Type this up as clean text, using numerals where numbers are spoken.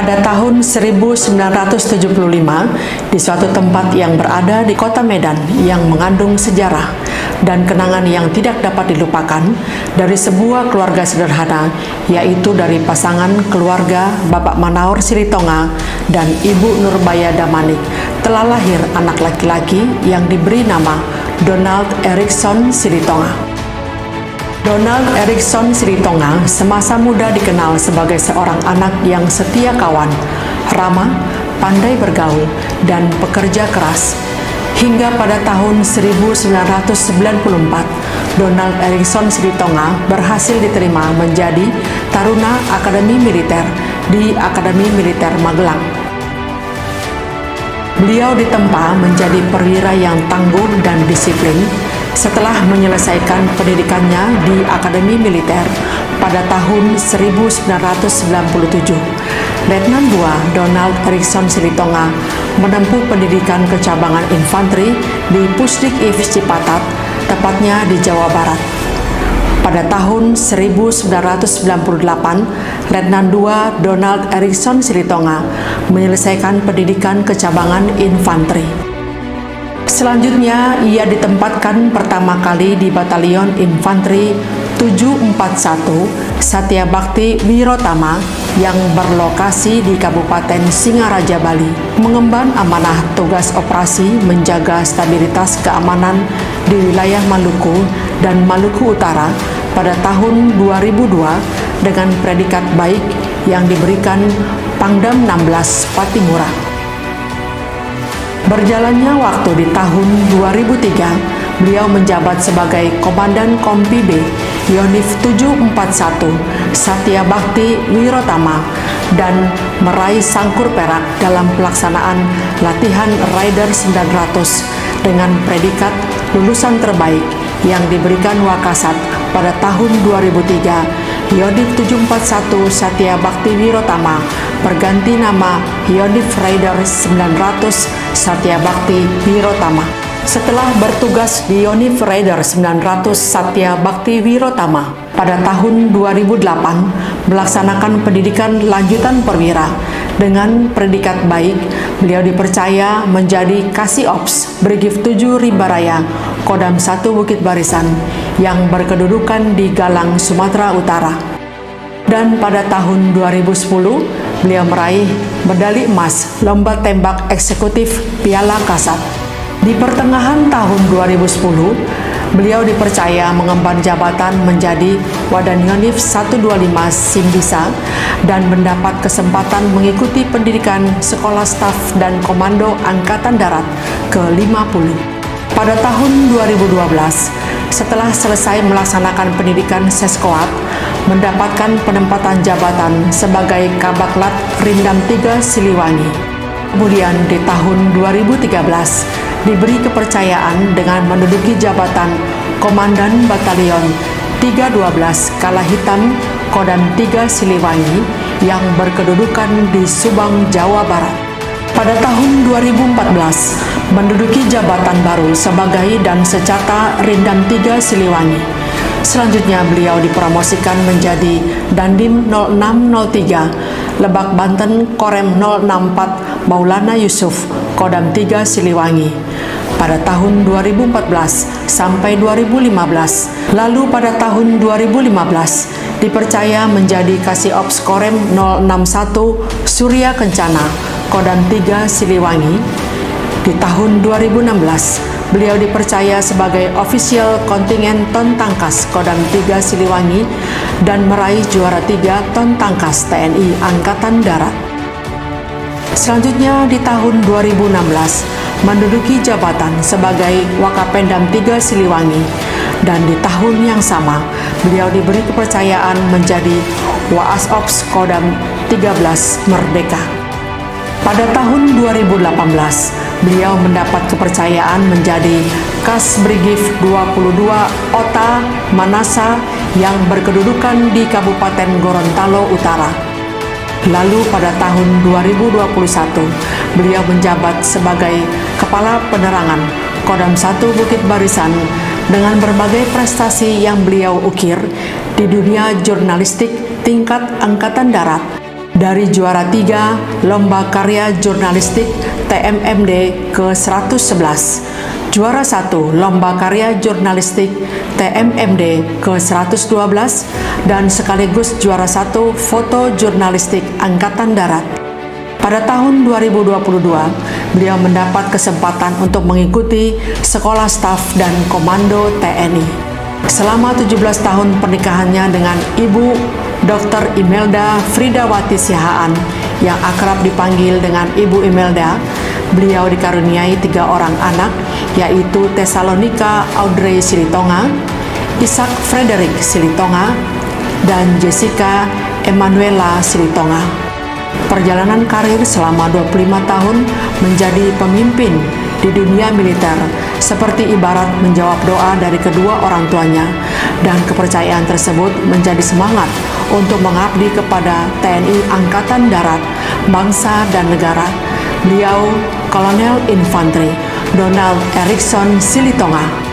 Pada tahun 1975, di suatu tempat yang berada di kota Medan yang mengandung sejarah dan kenangan yang tidak dapat dilupakan dari sebuah keluarga sederhana, yaitu dari pasangan keluarga Bapak Manaur Silitonga dan Ibu Nurbaya Damanik, telah lahir anak laki-laki yang diberi nama Donald Erickson Silitonga. Donald Erickson Silitonga semasa muda dikenal sebagai seorang anak yang setia kawan, ramah, pandai bergaul, dan pekerja keras. Hingga pada tahun 1994, Donald Erickson Silitonga berhasil diterima menjadi Taruna Akademi Militer di Akademi Militer Magelang. Beliau ditempa menjadi perwira yang tangguh dan disiplin setelah menyelesaikan pendidikannya di Akademi Militer pada tahun 1997. Letnan II Donald Erickson Silitonga menempuh pendidikan kecabangan infanteri di Pusdik IV Cipatat, tepatnya di Jawa Barat. Pada tahun 1998, Letnan II Donald Erickson Silitonga menyelesaikan pendidikan kecabangan infanteri. Selanjutnya, ia ditempatkan pertama kali di Batalion Infanteri 741 Satya Bakti Wirotama yang berlokasi di Kabupaten Singaraja, Bali, mengemban amanah tugas operasi menjaga stabilitas keamanan di wilayah Maluku dan Maluku Utara pada tahun 2002 dengan predikat baik yang diberikan Pangdam 16 Patimura. Berjalannya waktu di tahun 2003, beliau menjabat sebagai Komandan Kompi B, Yonif 741, Satya Bakti Wirotama, dan meraih sangkur perak dalam pelaksanaan latihan Raider 900 dengan predikat lulusan terbaik yang diberikan Wakasat pada tahun 2003. Yonif 741 Satya Bakti Wirotama berganti nama Yonif Raider 900 Satya Bakti Wirotama. Setelah bertugas di Yonif Raider 900 Satya Bakti Wirotama pada tahun 2008 melaksanakan pendidikan lanjutan perwira dengan predikat baik, beliau dipercaya menjadi Kasih Ops Brigif 7 Rimbaraya Kodam 1 Bukit Barisan yang berkedudukan di Galang, Sumatera Utara. Dan pada tahun 2010, beliau meraih medali emas lomba tembak eksekutif Piala Kasat. Di pertengahan tahun 2010, beliau dipercaya mengemban jabatan menjadi Wadan Yonif 125 Simbisa dan mendapat kesempatan mengikuti pendidikan Sekolah Staf dan Komando Angkatan Darat ke-50. Pada tahun 2012, setelah selesai melaksanakan pendidikan Seskoat, mendapatkan penempatan jabatan sebagai Kabaklat Rindam 3 Siliwangi. Kemudian di tahun 2013, diberi kepercayaan dengan menduduki jabatan Komandan Batalion 312 Kala Hitam Kodam 3 Siliwangi yang berkedudukan di Subang, Jawa Barat. Pada tahun 2014, menduduki jabatan baru sebagai dan secata Rindam 3 Siliwangi. Selanjutnya beliau dipromosikan menjadi Dandim 0603 Lebak Banten Korem 064 Maulana Yusuf Kodam 3 Siliwangi pada tahun 2014 sampai 2015. Lalu pada tahun 2015 dipercaya menjadi Kasih Ops Korem 061 Surya Kencana Kodam 3 Siliwangi. Di tahun 2016, beliau dipercaya sebagai ofisial kontingen ton tangkas Kodam 3 Siliwangi dan meraih juara 3 ton tangkas TNI Angkatan Darat. Selanjutnya di tahun 2016, menduduki jabatan sebagai Wakapendam 3 Siliwangi dan di tahun yang sama, beliau diberi kepercayaan menjadi Waas Ops Kodam 13 Merdeka. Pada tahun 2018, beliau mendapat kepercayaan menjadi Kas Brigif 22 Ota Manasa yang berkedudukan di Kabupaten Gorontalo Utara. Lalu pada tahun 2021, beliau menjabat sebagai Kepala Penerangan Kodam 1 Bukit Barisan dengan berbagai prestasi yang beliau ukir di dunia jurnalistik tingkat Angkatan Darat. Dari juara 3 Lomba Karya Jurnalistik TMMD ke-111, juara 1 Lomba Karya Jurnalistik TMMD ke-112, dan sekaligus juara 1 Foto Jurnalistik Angkatan Darat. Pada tahun 2022, beliau mendapat kesempatan untuk mengikuti Sekolah Staf dan Komando TNI. Selama 17 tahun pernikahannya dengan Ibu Dr. Imelda Fridawati Sihaan yang akrab dipanggil dengan Ibu Imelda, beliau dikaruniai 3 orang anak, yaitu Tesalonika Audrey Silitonga, Ishak Frederick Silitonga, dan Jessica Emanuela Silitonga. Perjalanan karir selama 25 tahun menjadi pemimpin di dunia militer seperti ibarat menjawab doa dari kedua orang tuanya, dan kepercayaan tersebut menjadi semangat untuk mengabdi kepada TNI Angkatan Darat, bangsa dan negara. Beliau Kolonel Infanteri Donald Erikson Silitonga.